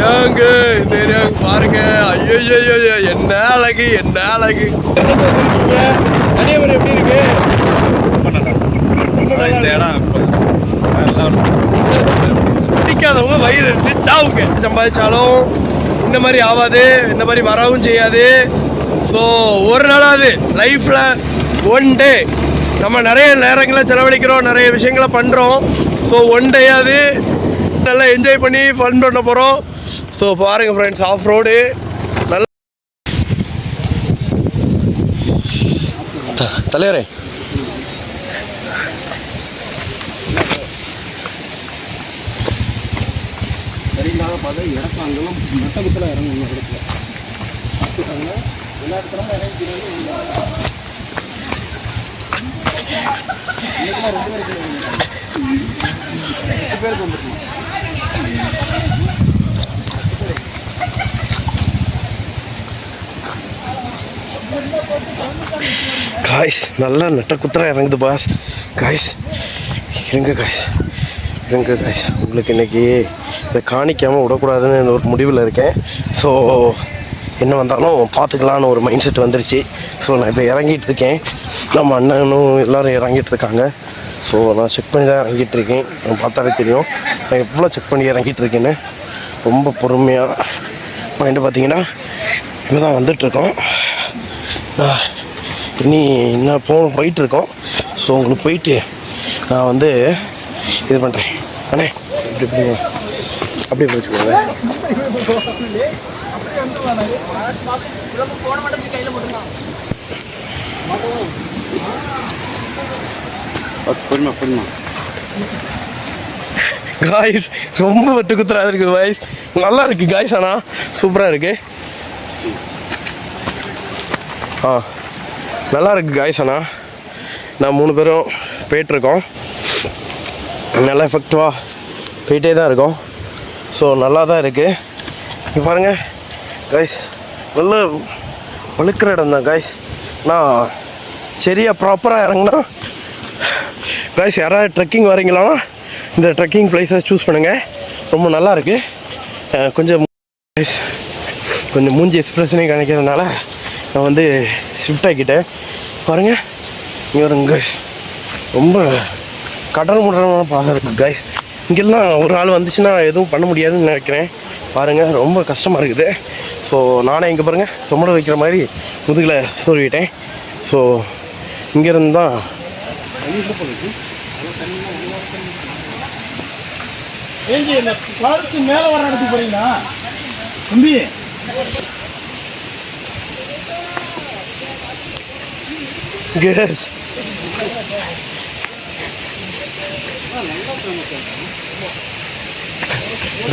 ஏங்க இந்த ஏரியாவுக்கு பாருங்க. ஐயோ என்ன அழகு என்ன அழகு. கன்னியாகுமரி எப்படி இருக்கு? இந்த இடம் பிடிக்காதவங்க வயிறு இருக்கு சாவுங்க. சம்பாதிச்சாலும் இந்த மாதிரி ஆகாது, இந்த மாதிரி வரவும் செய்யாது. ஸோ ஒரு நாளாவது லைஃப்பில் ஒன் டே நம்ம நிறைய நேரங்களை செலவழிக்கிறோம், நிறைய விஷயங்களை பண்ணுறோம். ஸோ ஒன் டேயாவது நல்லா என்ஜாய் பண்ணி ஃபன் பண்ண போகிறோம். ஸோ பாருங்கள் ஃப்ரெண்ட்ஸ், ஆஃப் ரோடு நல்ல தலைவரே. சரியில்லாத பார்த்தா இறக்கம் அங்கெல்லாம் மட்டத்தில் இறங்குங்க. இடத்துல எல்லா இடத்துலயும் இறங்கிக்கிறாங்க. காய்ஸ் நல்லா நட்ட குத்துறா இறங்குது பாஸ். காய்ஸ் இருங்க காய்ஸ், இருங்க காய்ஸ். உங்களுக்கு இன்றைக்கி இதை காணிக்காமல் விடக்கூடாதுன்னு ஒரு முடிவில் இருக்கேன். ஸோ என்ன வந்தாலும் பார்த்துக்கலான்னு ஒரு மைண்ட் செட் வந்துருச்சு. ஸோ நான் இப்போ இறங்கிட்டு இருக்கேன். நம்ம அண்ணனும் எல்லோரும் இறங்கிட்டு இருக்காங்க. ஸோ நான் செக் பண்ணி தான் இறங்கிட்டு இருக்கேன். நான் பார்த்தாலே தெரியும் நான் எவ்வளோ செக் பண்ணி இறங்கிட்டு இருக்கேன்னு. ரொம்ப பொறுமையாக பாயிண்ட் பார்த்தீங்கன்னா இப்போ தான் வந்துட்டுருக்கோம். இனி என்ன போயிட்டுருக்கோம். ஸோ உங்களுக்கு போயிட்டு நான் வந்து இது பண்ணுறேன். அண்ணே இப்படி இப்படி அப்படியே பிடிச்சிக்கோங்க. காய்ஸ் ரொம்ப வெட்டு குத்துறா இருக்குது காய்ஸ். நல்லா இருக்குது காய்ஸ். ஆனால் சூப்பராக இருக்குது. நல்லா இருக்குது காய்ஸ். ஆனால் நான் 3 பேரும் போயிட்டுருக்கோம். நல்லா எஃபெக்டிவாக போயிட்டே தான் இருக்கோம். ஸோ நல்லா தான் இருக்குது. இங்கே பாருங்கள் காய்ஸ், நல்ல வழுக்கிற இடம் தான் காய்ஸ். நான் சரியாக ப்ராப்பராக இறங்கினா காய்ஸ், யாராவது ட்ரெக்கிங் வரீங்களா இந்த ட்ரெக்கிங் பிளேஸை சூஸ் பண்ணுங்கள். ரொம்ப நல்லா இருக்குது. கொஞ்சம் மூஞ்சி எக்ஸ்பிரஷனே காணிக்கிறதுனால நான் வந்து ஷிஃப்ட் ஆக்கிட்டேன். பாருங்கள் இங்கே வருங்க காய்ஸ். ரொம்ப கடல் முடமான பாதை இருக்குது காய்ஸ். இங்கெல்லாம் ஒரு ஆள் வந்துச்சுன்னா எதுவும் பண்ண முடியாதுன்னு நினைக்கிறேன். பாருங்கள் ரொம்ப கஷ்டமாக இருக்குது. ஸோ நானே இங்கே பாருங்கள் சுமட வைக்கிற மாதிரி முதுகில் சோறிவிட்டேன். ஸோ இங்கேருந்து தான் மேலே வர இடத்துக்கு போறீங்களா தம்பி? கேஸ்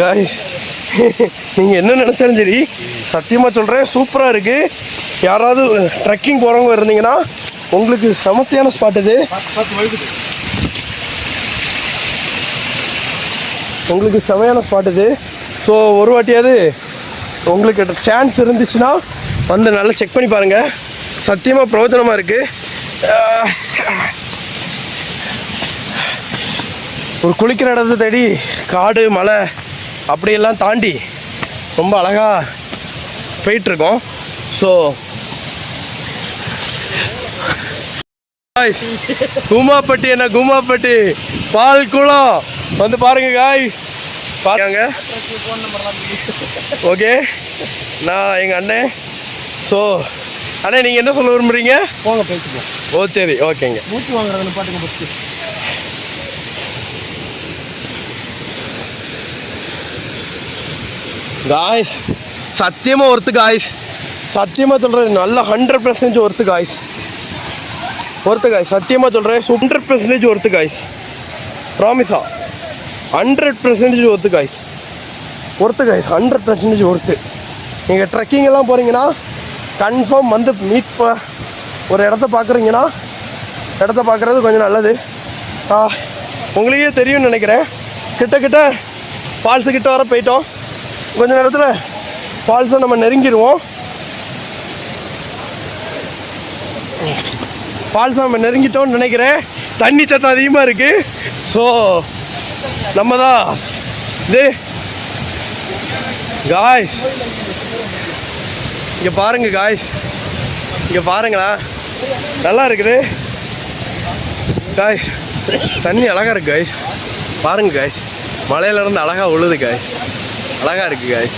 காய்ஸ், நீங்கள் என்ன நினச்சாலும் சரி சத்தியமாக சொல்கிறேன் சூப்பராக இருக்குது. யாராவது ட்ரெக்கிங் போகிறவங்க இருந்தீங்கன்னா உங்களுக்கு சமத்தியான ஸ்பாட் இது. உங்களுக்கு செமையான ஸ்பாட் இது. ஸோ ஒரு வாட்டியாவது உங்களுக்கு சான்ஸ் இருந்துச்சுன்னா வந்து நல்லா செக் பண்ணி பாருங்கள். சத்தியமாக பிரயோஜனமாக இருக்குது. ஒரு குளிக்கிற இடத்தை தேடி காடு மலை அப்படியெல்லாம் தாண்டி ரொம்ப அழகாக போயிட்டுருக்கோம். ஸோ கூமாப்பட்டி என்ன கூமாப்பட்டி பால் குளம் வந்து பாருங்க காய்ஸ். பாருங்க ஓகே. நான் எங்கள் அண்ணன். ஸோ அண்ணே நீங்கள் என்ன சொல்ல விரும்புகிறீங்க? போங்க பேசிப்போம். ஓ சரி ஓகேங்க. மூச்சு வாங்குறதுன்னு பாட்டுங்க பஸ்ட்டு. காய்ஸ் சத்தியமாக ஒர்த்து காய்ஸ். சத்தியமாக சொல்கிறேன் நல்லா 100% ஒர்த்து காய்ஸ். Worth guys. சத்தியமாக சொல்கிறேன் 100% ஒர்த்து காய்ஸ். ப்ராமிஸா 100% worth guys. Worth guys 100% worth. நீங்கள் ட்ரெக்கிங் எல்லாம் போகிறீங்கன்னா கன்ஃபார்ம் வந்து ஒரு இடத்த பார்க்குறீங்கன்னா இடத்த பார்க்குறது கொஞ்சம் நல்லது. உங்களுக்கே தெரியும்னு நினைக்கிறேன். கிட்ட ஃபால்ஸு கிட்ட வர போயிட்டோம். கொஞ்ச நேரத்தில் ஃபால்ஸை நம்ம நெருங்கிடுவோம். ஃபால்ஸை நம்ம நெருங்கிட்டோம்னு நினைக்கிறேன். தண்ணி சத்தம் அதிகமாக இருக்குது. ஸோ நம்ம தான் இது காய்ஸ் இங்கே பாருங்க காய்ஸ், இங்கே பாருங்களா, நல்லா இருக்குது காய்ஸ். தண்ணி அழகாக இருக்குது காய்ஸ். பாருங்க காய்ஸ், மலையிலேருந்து அழகாக உழுது காய்ஸ். அழகாக இருக்குது காய்ஸ்.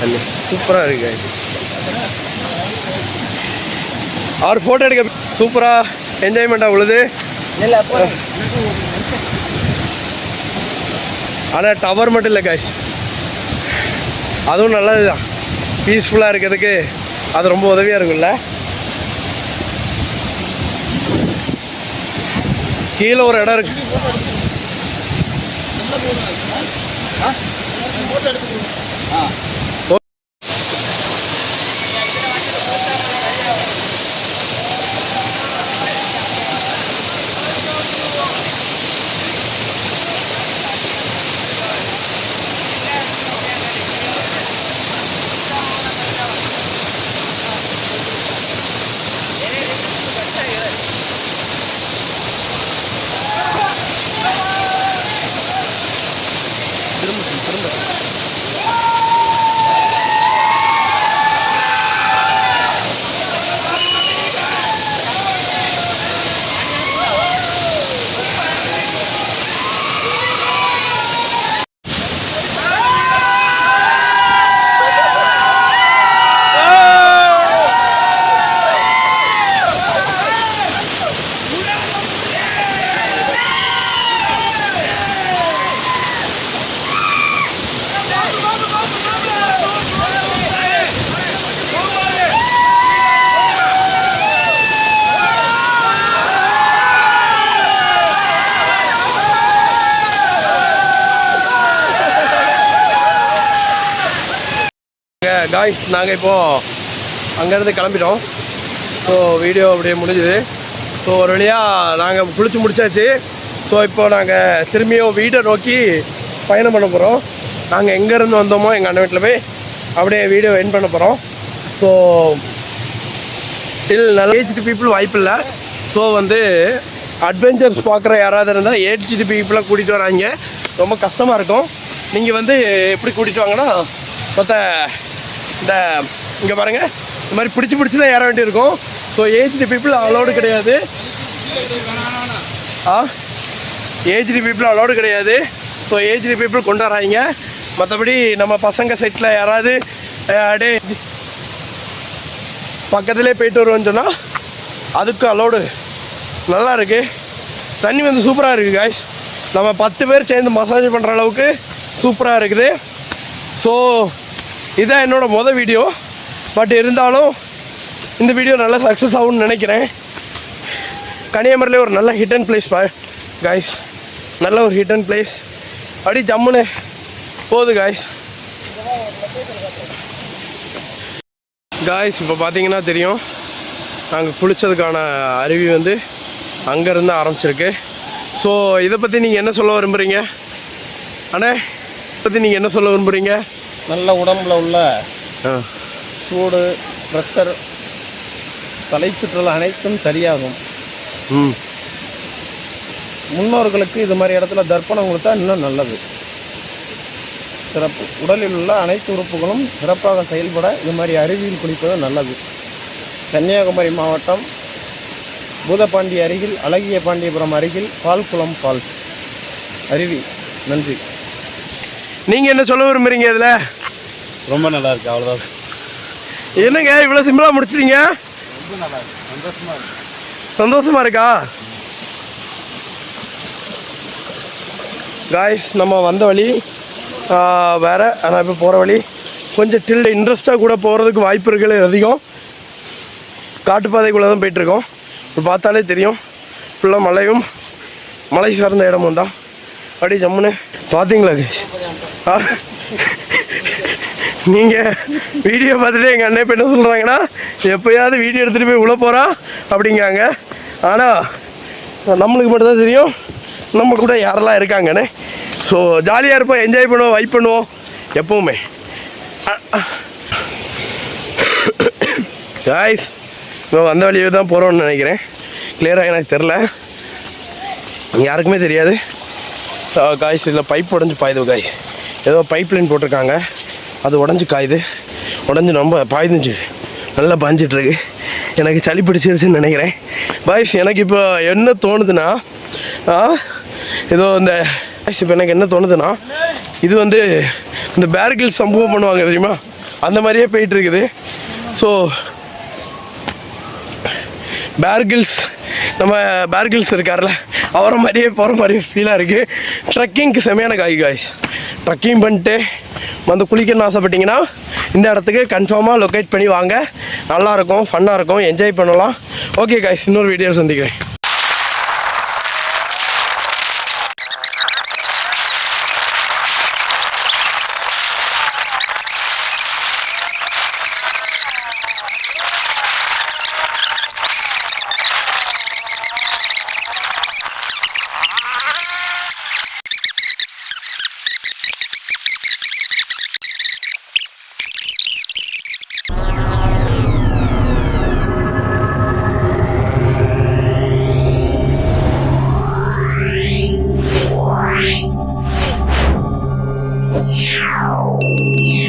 தண்ணி சூப்பராக இருக்குது காய்ஸ். அவர் ஃபோட்டோ எடுக்க சூப்பராக என்ஜாய்மெண்ட்டாக உழுது. ஆனால் டவர் மட்டும் இல்லை காய்ஸ், அதுவும் நல்லது தான். பீஸ்ஃபுல்லாக இருக்கிறதுக்கு அது ரொம்ப உதவியாக இருக்கும்ல. கீழே ஒரு இடம் இருக்கு. காய்ஸ் நாங்கள் இப்போது அங்கேருந்து கிளம்பிட்டோம். ஸோ வீடியோ அப்படியே முடிஞ்சுது. ஸோ ஒரு வழியாக நாங்கள் குளிச்சு முடிச்சாச்சு. ஸோ இப்போ நாங்கள் திரும்பியும் வீட்டை நோக்கி பயணம் பண்ண போகிறோம். நாங்கள் எங்கேருந்து வந்தோமோ எங்கள் அண்ணன் வீட்டில் போய் அப்படியே வீடியோ எண்ட் பண்ண போகிறோம். ஸோ ஸ்டில் நல்ல ஏஜ்டு பீப்புள் வாய்ப்பு இல்லை. ஸோ வந்து அட்வென்ச்சர்ஸ் பார்க்குற யாராவது இருந்தால் ஏஜ்டு பீப்புளாக கூட்டிகிட்டு வராங்க. ரொம்ப கஷ்டமாக இருக்கும். நீங்கள் வந்து எப்படி கூட்டிகிட்டு வாங்கன்னா மொத்த இந்த இங்கே பாருங்கள், இந்த மாதிரி பிடிச்சி தான் ஏற வேண்டியிருக்கும். ஸோ ஏஜ்டு பீப்புள் அலோடு கிடையாது. ஏஜ்டு பீப்புள் அலோடு கிடையாது. ஸோ ஏஜ்டு பீப்புள் கொண்டு வராங்க. மற்றபடி நம்ம பசங்க செட்டில் யாராவது அப்படியே பக்கத்துலேயே போயிட்டு வருவோன்னு சொன்னால் அதுக்கு அலோடு. நல்லா இருக்குது. தண்ணி வந்து சூப்பராக இருக்குது காய்ஸ். நம்ம 10 பேர் சேர்ந்து மசாஜ் பண்ணுற அளவுக்கு சூப்பராக இருக்குது. ஸோ இதான் என்னோடய வீடியோ. பட் இருந்தாலும் இந்த வீடியோ நல்லா சக்ஸஸ் ஆகும்னு நினைக்கிறேன். கன்னியாகுமரியிலே ஒரு நல்ல ஹிட் அண்ட் பிளேஸ் காய்ஸ். நல்ல ஒரு ஹிட் அண்ட் பிளேஸ். அப்படி ஜம்முன்னு போகுது காய்ஸ். காய்ஸ் இப்போ பார்த்தீங்கன்னா தெரியும், நாங்கள் குளித்ததுக்கான அருவி வந்து அங்கேருந்து ஆரம்பிச்சிருக்கு. ஸோ இதை பற்றி நீங்கள் என்ன சொல்ல விரும்புகிறீங்க அண்ணே? இதை பற்றி நீங்கள் என்ன சொல்ல விரும்புகிறீங்க? நல்ல உடம்புல உள்ள சூடு, ப்ரெஷர், தலை சுற்றல் அனைத்தும் சரியாகும். முன்னோர்களுக்கு இது மாதிரி இடத்துல தர்ப்பணம் கொடுத்தா இன்னும் நல்லது. சிறப்பு. உடலில் உள்ள அனைத்து உறுப்புகளும் சிறப்பாக செயல்பட இது மாதிரி அருவியில் குளிப்பது நல்லது. கன்னியாகுமரி மாவட்டம் பூதப்பாண்டி அருகில் அழகிய பாண்டியபுரம் அருகில் பால்குளம் ஃபால்ஸ் அருவி. நன்றி. நீங்கள் என்ன சொல்ல விரும்புகிறீங்க? இதில் ரொம்ப நல்லா இருக்குது. அவ்வளோதான். என்னங்க இவ்வளோ சிம்பிளாக முடிச்சிட்டீங்க? ரொம்ப நல்லா இருக்கு. சந்தோஷமாக இருக்கு. சந்தோஷமாக இருக்கா காய்ஸ்? நம்ம வந்த வழி வேறு. ஆனால் இப்போ போகிற வழி கொஞ்சம் இன்ட்ரெஸ்ட்டாக கூட போகிறதுக்கு வாய்ப்பு இருக்குது அதிகம். காட்டுப்பாதைக்குள்ளே தான் போயிட்டுருக்கோம். இப்போ பார்த்தாலே தெரியும், ஃபுல்லாக மலையும் மலை சார்ந்த இடமும் தான். அப்படியே ஜம்முன்னு பார்த்தீங்களா கைஸ்? நீங்கள் வீடியோ பார்த்துட்டு எங்கள் அண்ணன் இப்போ என்ன சொல்கிறாங்கன்னா, எப்போயாவது வீடியோ எடுத்துகிட்டு போய் உள்ள போகிறான் அப்படிங்காங்க. ஆனால் நம்மளுக்கு மட்டும்தான் தெரியும் நம்ம கூட யாரெல்லாம் இருக்காங்கன்னு. ஸோ ஜாலியாக இருப்போம், என்ஜாய் பண்ணுவோம், வைப் பண்ணுவோம் எப்போவுமே. காய்ஸ் இப்போ வந்த வழியே தான் போகிறோன்னு நினைக்கிறேன். கிளியராக எனக்கு தெரில, யாருக்குமே தெரியாது. காய்ஸ் இதில் பைப் உடஞ்சி பாயுது காய். ஏதோ பைப் லைன் போட்டிருக்காங்க. அது உடஞ்சி காயுது, உடஞ்சி ரொம்ப பாய்ந்துச்சு, நல்லா பாஞ்சிட்ருக்கு. எனக்கு சளி பிடிச்சிருச்சுன்னு நினைக்கிறேன் பாய்ஸ். எனக்கு இப்போ என்ன தோணுதுன்னா, ஏதோ இந்த இப்போ எனக்கு என்ன தோணுதுன்னா, இது வந்து இந்த பேர்கில் சம்பவம் பண்ணுவாங்க தெரியுமா, அந்த மாதிரியே போயிட்டுருக்குது. ஸோ நம்ம பேர்கில்ஸ் இருக்கார்ல, அவரை மாதிரியே போகிற மாதிரியே ஃபீலாக இருக்குது. ட்ரக்கிங்க்கு செமையான காய்ஸ். ட்ரக்கிங் பண்ணிட்டு வந்து குளிக்கணும்னு ஆசைப்பட்டீங்கன்னா இந்த இடத்துக்கு கன்ஃபார்மாக லொக்கேட் பண்ணி வாங்க. நல்லாயிருக்கும், ஃபன்னாக இருக்கும், என்ஜாய் பண்ணலாம். ஓகே காய்ஸ், இன்னொரு வீடியோ சந்திக்கிறேன். Yeah.